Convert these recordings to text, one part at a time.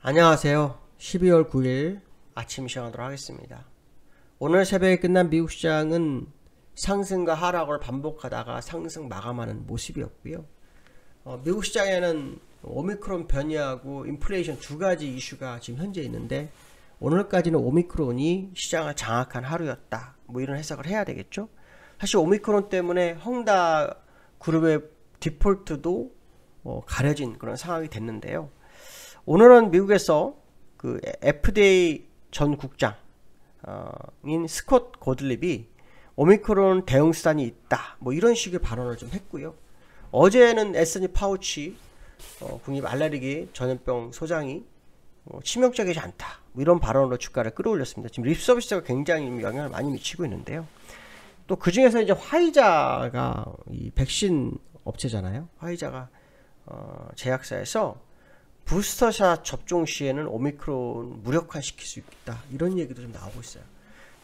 안녕하세요. 12월 9일 아침 시작하도록 하겠습니다. 오늘 새벽에 끝난 미국 시장은 상승과 하락을 반복하다가 상승 마감하는 모습이었고요. 미국 시장에는 오미크론 변이하고 인플레이션 두 가지 이슈가 지금 현재 있는데, 오늘까지는 오미크론이 시장을 장악한 하루였다, 뭐 이런 해석을 해야 되겠죠. 사실 오미크론 때문에 헝다 그룹의 디폴트도 가려진 그런 상황이 됐는데요. 오늘은 미국에서 그 FDA 전 국장인 스콧 고들립이 오미크론 대응 수단이 있다, 뭐 이런 식의 발언을 좀 했고요. 어제는 앤서니 파우치 국립 알레르기 전염병 소장이 치명적이지 않다, 뭐 이런 발언으로 주가를 끌어올렸습니다. 지금 립 서비스가 굉장히 영향을 많이 미치고 있는데요. 또 그 중에서 이제 화이자가 이 백신 업체잖아요. 화이자가 제약사에서 부스터샷 접종 시에는 오미크론 무력화시킬 수 있다, 이런 얘기도 좀 나오고 있어요.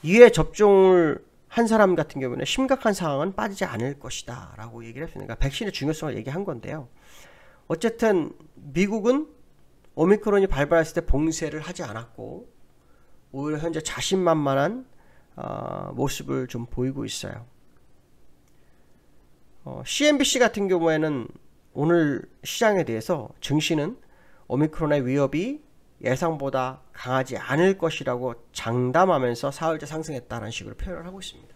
이에 접종을 한 사람 같은 경우는 심각한 상황은 빠지지 않을 것이다 라고 얘기를 했습니다. 그러니까 백신의 중요성을 얘기한 건데요. 어쨌든 미국은 오미크론이 발발했을 때 봉쇄를 하지 않았고 오히려 현재 자신만만한 모습을 좀 보이고 있어요. CNBC 같은 경우에는 오늘 시장에 대해서 증시는 오미크론의 위협이 예상보다 강하지 않을 것이라고 장담하면서 사흘째 상승했다는 식으로 표현을 하고 있습니다.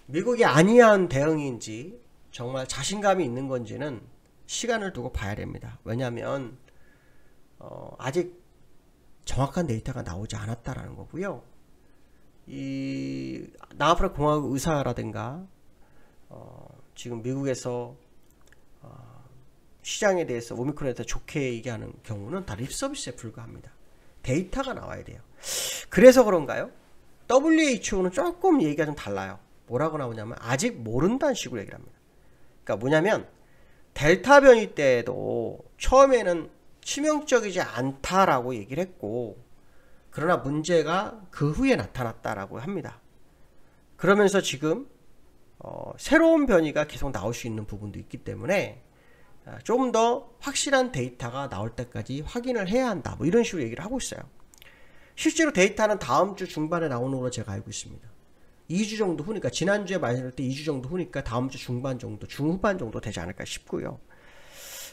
미국이 안이한 대응인지 정말 자신감이 있는 건지는 시간을 두고 봐야 됩니다. 왜냐하면 아직 정확한 데이터가 나오지 않았다라는 거고요. 이 남아프리카 공화국 의사라든가 지금 미국에서 시장에 대해서 오미크론에 대해서 좋게 얘기하는 경우는 다 립서비스에 불과합니다. 데이터가 나와야 돼요. 그래서 그런가요? WHO는 조금 얘기가 좀 달라요. 뭐라고 나오냐면 아직 모른다는 식으로 얘기를 합니다. 그러니까 뭐냐면 델타 변이 때도 처음에는 치명적이지 않다라고 얘기를 했고, 그러나 문제가 그 후에 나타났다라고 합니다. 그러면서 지금 새로운 변이가 계속 나올 수 있는 부분도 있기 때문에 좀 더 확실한 데이터가 나올 때까지 확인을 해야 한다, 뭐 이런 식으로 얘기를 하고 있어요. 실제로 데이터는 다음 주 중반에 나오는 걸로 제가 알고 있습니다. 2주 정도 후니까, 지난주에 말씀드릴 때 2주 정도 후니까 다음 주 중반 정도, 중후반 정도 되지 않을까 싶고요.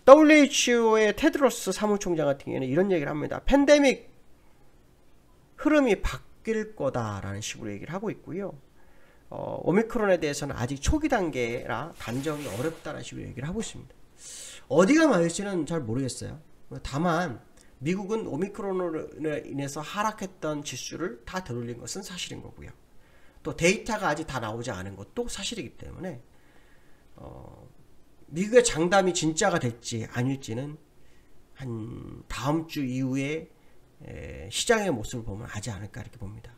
WHO의 테드로스 사무총장 같은 경우에는 이런 얘기를 합니다. 팬데믹 흐름이 바뀔 거다라는 식으로 얘기를 하고 있고요. 오미크론에 대해서는 아직 초기 단계라 단정이 어렵다는 식으로 얘기를 하고 있습니다. 어디가 맞을지는 잘 모르겠어요. 다만 미국은 오미크론으로 인해서 하락했던 지수를 다 되돌린 것은 사실인 거고요. 또 데이터가 아직 다 나오지 않은 것도 사실이기 때문에 미국의 장담이 진짜가 될지 아닐지는 한 다음 주 이후에 시장의 모습을 보면 하지 않을까 이렇게 봅니다.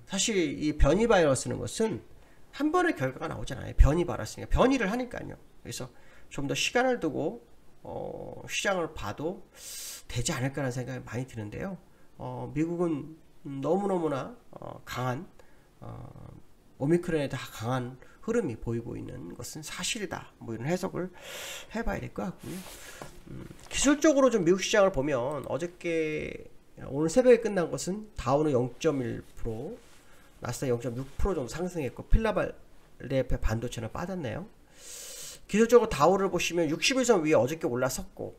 사실 이 변이 바이러스는 것은 한 번의 결과가 나오잖아요. 변이 바이러스니까 변이를 하니까요. 그래서 좀 더 시간을 두고 시장을 봐도 되지 않을까라는 생각이 많이 드는데요. 미국은 너무너무나 강한 오미크론에 더 강한 흐름이 보이고 있는 것은 사실이다, 뭐 이런 해석을 해봐야 될 것 같고요. 기술적으로 좀 미국 시장을 보면 어저께 오늘 새벽에 끝난 것은 다우는 0.1%, 나스닥 0.6% 정도 상승했고 필라델피아 반도체는 빠졌네요. 기술적으로 다우를 보시면 61선 위에 어저께 올라섰고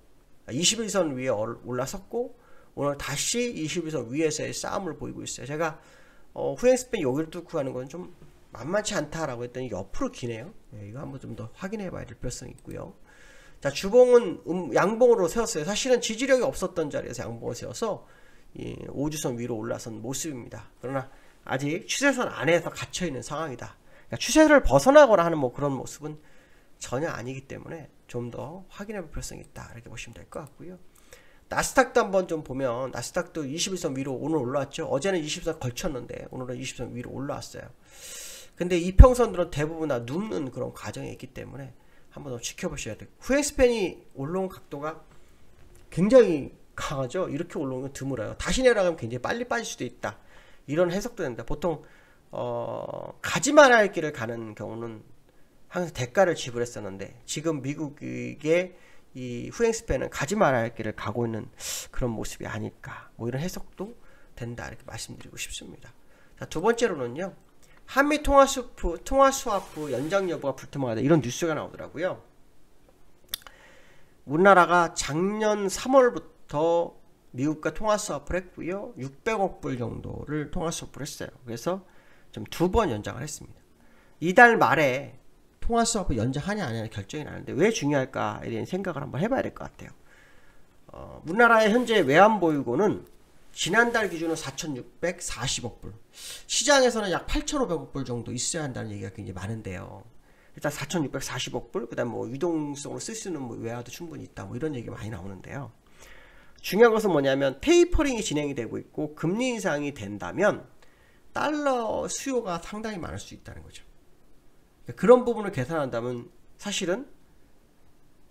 21선 위에 올라섰고 오늘 다시 21선 위에서의 싸움을 보이고 있어요. 제가 후행스팬 여기를 뚫고 가는 건 좀 만만치 않다라고 했더니 옆으로 기네요. 이거 한번 좀 더 확인해 봐야 될 필요성이 있고요. 자, 주봉은 양봉으로 세웠어요. 사실은 지지력이 없었던 자리에서 양봉을 세워서 5주선 위로 올라선 모습입니다. 그러나 아직 추세선 안에서 갇혀있는 상황이다. 그러니까 추세를 벗어나거나 하는 뭐 그런 모습은 전혀 아니기 때문에 좀 더 확인해 볼 필요성이 있다, 이렇게 보시면 될 것 같고요. 나스닥도 한번 좀 보면 나스닥도 21선 위로 오늘 올라왔죠. 어제는 20선 걸쳤는데 오늘은 20선 위로 올라왔어요. 근데 이평선들은 대부분 다 눕는 그런 과정이 있기 때문에 한번 더 지켜보셔야 돼요. 후행스팬이 올라온 각도가 굉장히 강하죠. 이렇게 올라오면 드물어요. 다시 내려가면 굉장히 빨리 빠질 수도 있다, 이런 해석도 됩니다. 보통 가지 말아야 할 길을 가는 경우는 항상 대가를 지불했었는데, 지금 미국의 이 후행 스팬은 가지 말아야 할 길을 가고 있는 그런 모습이 아닐까, 뭐 이런 해석도 된다, 이렇게 말씀드리고 싶습니다. 자, 두 번째로는요, 한미 통화 스와프 연장 여부가 불투명하다, 이런 뉴스가 나오더라고요. 우리나라가 작년 3월부터 미국과 통화 스와프를 했고요. 600억 불 정도를 통화 스와프를 했어요. 그래서 좀 2번 연장을 했습니다. 이달 말에 통화 스와프 연장하냐 안 하냐 결정이 나는데 왜 중요할까에 대한 생각을 한번 해봐야 될 것 같아요. 우리나라의 현재 외환보유고는 지난달 기준으로 4,640억 불, 시장에서는 약 8,500억 불 정도 있어야 한다는 얘기가 굉장히 많은데요. 일단 4,640억 불, 그 다음 뭐 유동성으로 쓸 수 있는 뭐 외화도 충분히 있다, 뭐 이런 얘기 많이 나오는데요. 중요한 것은 뭐냐면 테이퍼링이 진행이 되고 있고 금리 인상이 된다면 달러 수요가 상당히 많을 수 있다는 거죠. 그런 부분을 계산한다면 사실은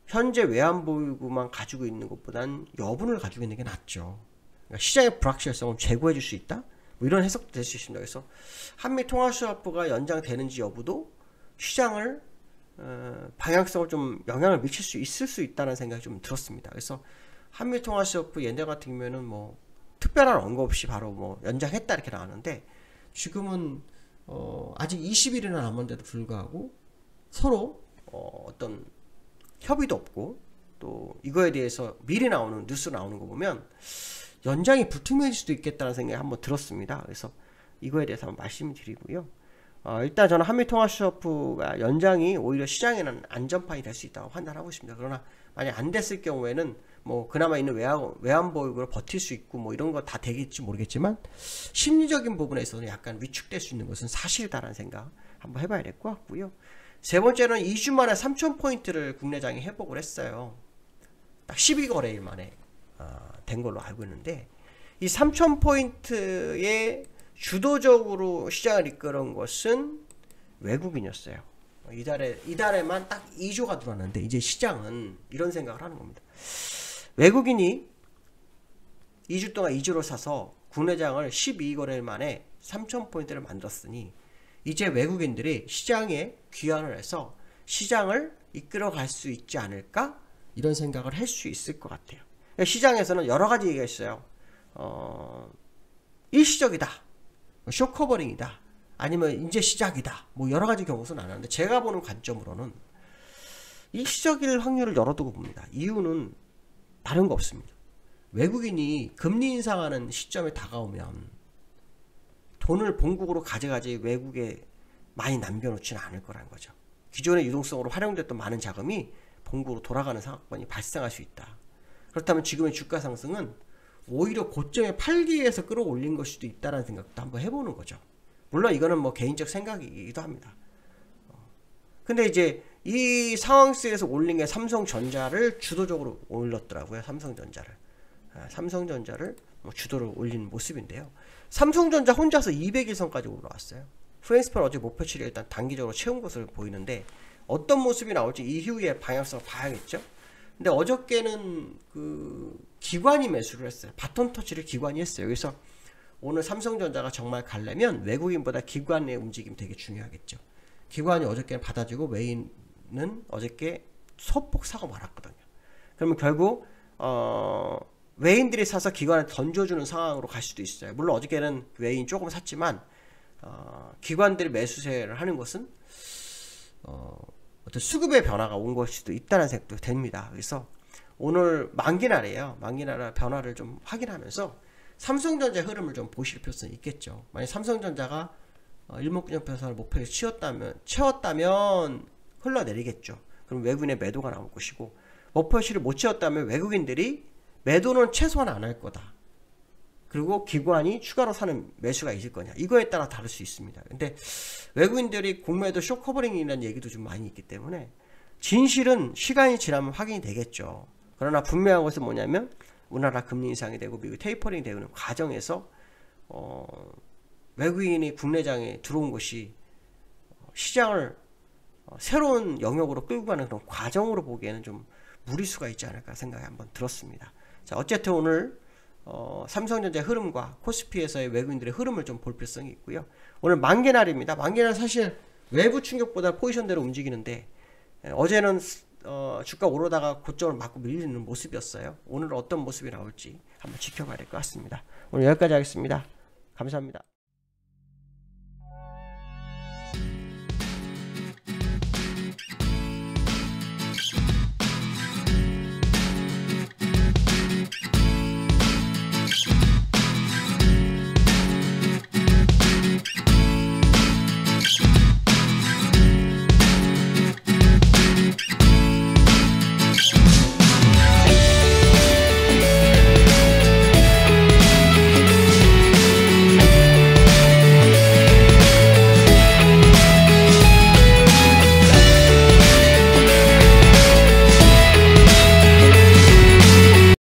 현재 외환보유고만 가지고 있는 것보단 여분을 가지고 있는 게 낫죠. 그러니까 시장의 불확실성을 제고해 줄 수 있다, 뭐 이런 해석도 될 수 있습니다. 그래서 한미 통화 스와프가 연장되는지 여부도 시장을 방향성을 좀 영향을 미칠 수 있을 수 있다는 생각이 좀 들었습니다. 그래서 한미 통화 스와프 연장 같은 경우에는 뭐 특별한 언급 없이 바로 뭐 연장했다 이렇게 나왔는데, 지금은 아직 20일이나 남았는데도 불구하고 서로 어떤 협의도 없고, 또 이거에 대해서 미리 나오는 뉴스 나오는 거 보면 연장이 불투명해질 수도 있겠다는 생각이 한번 들었습니다. 그래서 이거에 대해서 한번 말씀드리고요. 일단 저는 한미 통화 스와프가 연장이 오히려 시장에는 안전판이 될 수 있다고 판단하고 있습니다. 그러나 만약 안 됐을 경우에는 뭐 그나마 있는 외환보유고를 버틸 수 있고 뭐 이런 거 다 되겠지 모르겠지만, 심리적인 부분에서는 약간 위축될 수 있는 것은 사실이다라는 생각 한번 해봐야 될 것 같고요. 세 번째는 2주 만에 3,000포인트를 국내장이 회복을 했어요. 딱 12거래일 만에 된 걸로 알고 있는데, 이 3,000포인트에 주도적으로 시장을 이끌은 것은 외국인이었어요. 이달에만 딱 2조가 들어왔는데 이제 시장은 이런 생각을 하는 겁니다. 외국인이 2주 동안 2주를 사서 국내장을 12거래일 만에 3,000포인트를 만들었으니 이제 외국인들이 시장에 귀환을 해서 시장을 이끌어갈 수 있지 않을까, 이런 생각을 할 수 있을 것 같아요. 시장에서는 여러 가지 얘기가 있어요. 일시적이다, 쇼커버링이다, 아니면 이제 시작이다, 뭐 여러 가지 경우도 나왔는데, 제가 보는 관점으로는 일시적일 확률을 열어두고 봅니다. 이유는 다른 거 없습니다. 외국인이 금리 인상하는 시점에 다가오면 돈을 본국으로 가져가지 외국에 많이 남겨놓지는 않을 거라는 거죠. 기존의 유동성으로 활용됐던 많은 자금이 본국으로 돌아가는 사건이 발생할 수 있다. 그렇다면 지금의 주가 상승은 오히려 고점에 팔기 위해서 끌어올린 걸 수도 있다는 생각도 한번 해보는 거죠. 물론 이거는 뭐 개인적 생각이기도 합니다. 근데 이제 이 상황 속에서 올린 게 삼성전자를 주도적으로 올렸더라고요. 삼성전자를 주도로 올린 모습인데요. 삼성전자 혼자서 200일선까지 올라왔어요. 후행스팬 어제 목표치를 일단 단기적으로 채운 것으로 보이는데, 어떤 모습이 나올지 이후에 방향성을 봐야겠죠. 근데 어저께는 그 기관이 매수를 했어요. 바톤 터치를 기관이 했어요. 그래서 오늘 삼성전자가 정말 가려면 외국인보다 기관의 움직임이 되게 중요하겠죠. 기관이 어저께는 받아주고 외인은 어저께 소폭 사고 말았거든요. 그러면 결국 외인들이 사서 기관에 던져주는 상황으로 갈 수도 있어요. 물론 어저께는 외인 조금 샀지만 기관들이 매수세를 하는 것은 어떤 수급의 변화가 온 걸 수도 있다는 생각도 됩니다. 그래서 오늘 만기날이에요. 만기날 변화를 좀 확인하면서 삼성전자 흐름을 좀 보실 필요성이 있겠죠. 만약 삼성전자가 일목균형편선을 목표에 채웠다면 흘러내리겠죠. 그럼 외국인의 매도가 나올 것이고, 목표치를 못 채웠다면 외국인들이 매도는 최소한 안 할 거다. 그리고 기관이 추가로 사는 매수가 있을 거냐, 이거에 따라 다를 수 있습니다. 근데 외국인들이 공매도 쇼커버링이라는 얘기도 좀 많이 있기 때문에 진실은 시간이 지나면 확인이 되겠죠. 그러나 분명한 것은 뭐냐면 우리나라 금리 인상이 되고 미국 테이퍼링이 되는 과정에서 외국인이 국내장에 들어온 것이 시장을 새로운 영역으로 끌고 가는 그런 과정으로 보기에는 좀 무리수가 있지 않을까 생각이 한번 들었습니다. 자, 어쨌든 오늘 삼성전자 흐름과 코스피에서의 외국인들의 흐름을 좀 볼 필요성이 있고요. 오늘 만개날입니다. 만개날 사실 외부 충격보다 포지션대로 움직이는데, 어제는 주가 오르다가 고점을 맞고 밀리는 모습이었어요. 오늘은 어떤 모습이 나올지 한번 지켜봐야 될 것 같습니다. 오늘 여기까지 하겠습니다. 감사합니다.